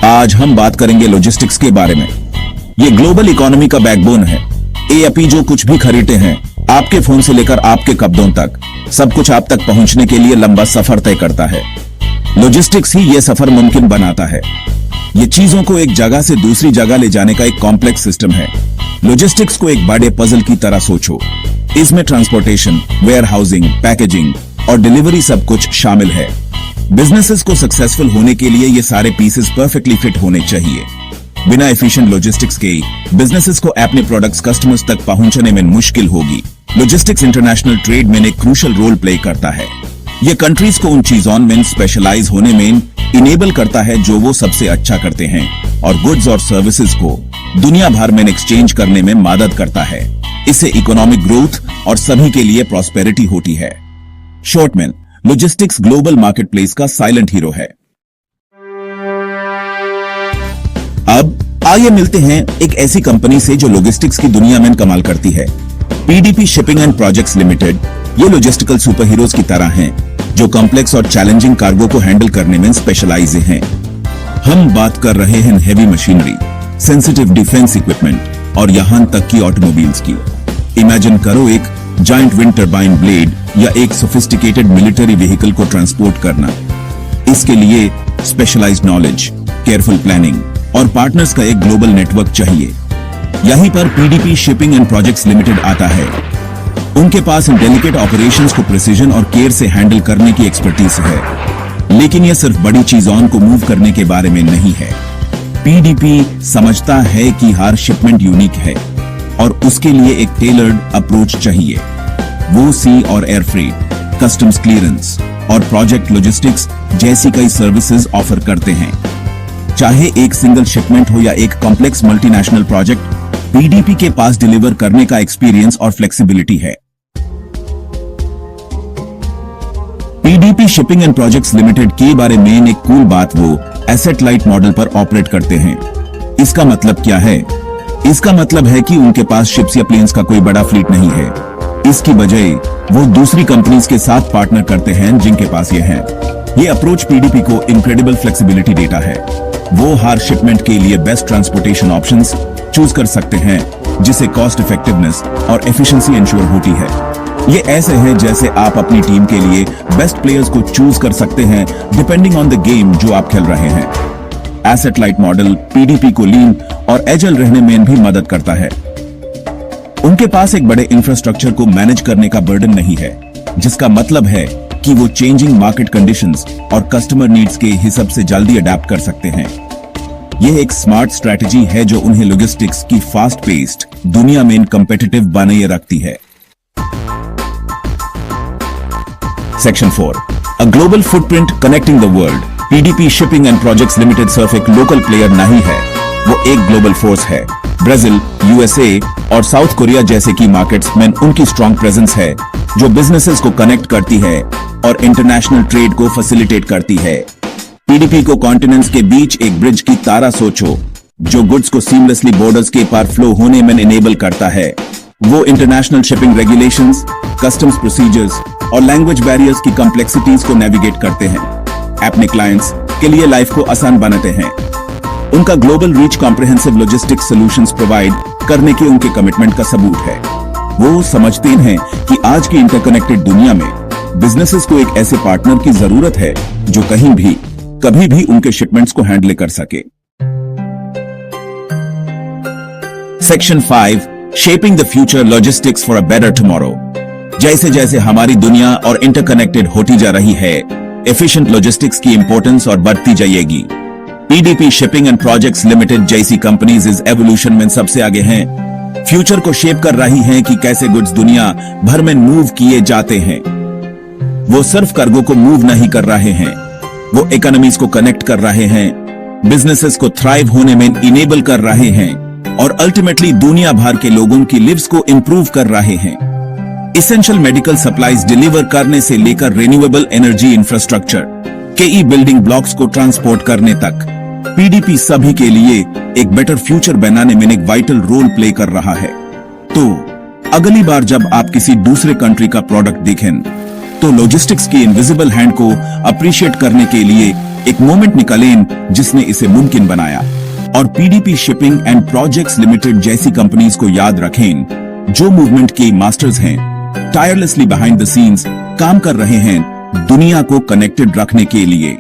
आज हम बात करेंगे लॉजिस्टिक्स के बारे में। ये ग्लोबल इकोनॉमी का बैकबोन है। एपी जो कुछ भी खरीदते हैं, आपके फोन से लेकर आपके कपड़ों तक, सब कुछ आप तक पहुंचने के लिए लंबा सफर तय करता है। लॉजिस्टिक्स ही ये सफर मुमकिन बनाता है। ये चीजों को एक जगह से दूसरी जगह ले जाने का एक कॉम्प्लेक्स सिस्टम है। लॉजिस्टिक्स को एक बड़े पजल की तरह सोचो। इसमें ट्रांसपोर्टेशन, वेयर हाउसिंग, पैकेजिंग और डिलीवरी सब कुछ शामिल है। बिजनेसेस को सक्सेसफुल होने के लिए ये सारे पीसेस परफेक्टली फिट होने चाहिए। बिना एफिशिएंट लॉजिस्टिक्स के बिजनेसेस को अपने प्रोडक्ट्स कस्टमर्स तक पहुंचाने में मुश्किल होगी। लॉजिस्टिक्स इंटरनेशनल ट्रेड में एक क्रूशियल रोल प्ले करता है। ये कंट्रीज को उन चीजों में स्पेशलाइज होने में इनेबल करता है जो वो सबसे अच्छा करते हैं, और गुड्स और सर्विसेज को दुनिया भर में एक्सचेंज करने में मदद करता है। इससे इकोनॉमिक ग्रोथ और सभी के लिए प्रॉस्पेरिटी होती है। शॉर्ट में, लॉजिस्टिक्स ग्लोबल मार्केटप्लेस का साइलेंट हीरो है। अब आइए मिलते हैं एक ऐसी कंपनी से जो लॉजिस्टिक्स की दुनिया में कमाल करती है। PDP shipping and projects limited. ये लॉजिस्टिकल सुपर हीरोज की तरह हैं, जो कॉम्प्लेक्स और चैलेंजिंग कार्गो को हैंडल करने में स्पेशलाइज हैं। हम बात कर रहे हैं heavy machinery, sensitive defence equipment और यहां तक की ऑटोमोबाइल्स की। इमेजिन करो एक जायंट विंड टरबाइन ब्लेड या एक सोफिस्टिकेटेड मिलिट्री व्हीकल को ट्रांसपोर्ट करना। इसके लिए स्पेशलाइज्ड नॉलेज, केयरफुल प्लानिंग और पार्टनर्स का एक ग्लोबल नेटवर्क चाहिए। यहीं पर PDP shipping and projects limited आता है। उनके पास डेलिकेट ऑपरेशंस को प्रिसीजन और केयर से हैंडल करने की एक्सपर्टीज है। लेकिन यह सिर्फ बड़ी चीजों को मूव करने के बारे में नहीं है। पीडीपी समझता है कि हर शिपमेंट यूनिक है और उसके लिए एक टेलर्ड अप्रोच चाहिए। वो सी और एयर फ्रेट, कस्टम्स क्लियरेंस और प्रोजेक्ट लॉजिस्टिक्स जैसी कई सर्विसेज ऑफर करते हैं। चाहे एक सिंगल शिपमेंट हो या एक कॉम्प्लेक्स मल्टीनेशनल प्रोजेक्ट, पीडीपी के पास डिलीवर करने का एक्सपीरियंस और फ्लेक्सिबिलिटी है। PDP shipping and projects limited के बारे में एक कूल बात, वो एसेट लाइट मॉडल पर ऑपरेट करते हैं। इसका मतलब क्या है? इसका मतलब है कि उनके पास शिप्स या प्लेन्स का कोई बड़ा फ्लीट नहीं है। इसकी बजाय वो दूसरी कंपनीज के साथ पार्टनर करते हैं जिनके पास ये है। ये अप्रोच पीडीपी को इनक्रेडिबल फ्लेक्सिबिलिटी देता है। वो हर शिपमेंट के लिए बेस्ट ट्रांसपोर्टेशन ऑप्शंस चूज कर सकते हैं, जिससे कॉस्ट इफेक्टिवनेस और एफिशिएंसी इंश्योर होती है। ये ऐसे है जैसे आप अपनी टीम के लिए बेस्ट प्लेयर्स को चूज कर सकते हैं डिपेंडिंग ऑन द गेम जो आप खेल रहे हैं। एसेट लाइट मॉडल पीडीपी को लीन और एजाइल रहने में भी मदद करता है। उनके पास एक बड़े इंफ्रास्ट्रक्चर को मैनेज करने का बर्डन नहीं है, जिसका मतलब है कि वो चेंजिंग मार्केट कंडीशंस और कस्टमर नीड्स के हिसाब से जल्दी अडेप्ट कर सकते हैं। यह एक स्मार्ट स्ट्रैटेजी है जो उन्हें लॉजिस्टिक्स की फास्ट पेस्ड दुनिया में कॉम्पिटिटिव बनाए रखती है। Section 4, a global footprint connecting the world. PDP shipping and projects limited सिर्फ एक लोकल प्लेयर नहीं है, वो एक ग्लोबल फोर्स है। ब्राजील, यूएसए और साउथ कोरिया जैसे की मार्केट्स में उनकी स्ट्रॉन्ग प्रेजेंस है, जो बिजनेसेस को कनेक्ट करती है और इंटरनेशनल ट्रेड को फैसिलिटेट करती है। पीडीपी को कॉन्टिनेंट्स के बीच एक ब्रिज की तरह सोचो, जो गुड्स को सीमलेसली बॉर्डर्स के पार फ्लो होने में इनेबल करता है। वो international shipping regulations, customs procedures और लैंग्वेज बैरियर्स की कॉम्प्लेक्सिटीज को नेविगेट करते हैं। अपने क्लाइंट्स के लिए लाइफ को आसान बनाते हैं। उनका global reach comprehensive logistics solutions provide करने की उनके कमिटमेंट का सबूत है। वो समझते हैं कि आज की इंटरकनेक्टेड दुनिया में बिजनेसेस को एक ऐसे पार्टनर की जरूरत है जो कहीं भी कभी भी उनके शिपमेंट्स को हैंडल कर सके। Section 5, shaping the future logistics for a better tomorrow. जैसे जैसे हमारी दुनिया और इंटरकनेक्टेड होती जा रही है, एफिशिएंट लॉजिस्टिक्स की इंपॉर्टेंस और बढ़ती जाएगी। PDP shipping and projects limited जैसी कंपनीज इस एवोल्यूशन में सबसे आगे हैं। फ्यूचर को शेप कर रही हैं कि कैसे गुड्स दुनिया भर में मूव किए जाते हैं। वो सिर्फ कार्गो को मूव नहीं कर रहे हैं, वो इकोनॉमीज को कनेक्ट कर रहे हैं, बिजनेसेस को थ्राइव होने में इनेबल कर रहे हैं और अल्टीमेटली दुनिया भर के लोगों की लिव्स को इंप्रूव कर रहे हैं। इसेंशियल मेडिकल सप्लाईज डिलीवर करने से लेकर रिन्यूएबल एनर्जी इंफ्रास्ट्रक्चर के बिल्डिंग ब्लॉक्स को ट्रांसपोर्ट करने तक, पीडीपी सभी के लिए एक बेटर फ्यूचर बनाने में एक वाइटल रोल प्ले कर रहा है। तो अगली बार जब आप किसी दूसरे कंट्री का प्रोडक्ट देखें, तो लॉजिस्टिक्स की इनविजिबल हैंड को अप्रिशिएट करने के लिए एक मोमेंट निकालें जिसने इसे मुमकिन बनाया। और PDP shipping and projects limited जैसी कंपनीज को याद रखें जो मूवमेंट के मास्टर्स हैं, टायरलेसली बिहाइंड द सीन्स काम कर रहे हैं दुनिया को कनेक्टेड रखने के लिए।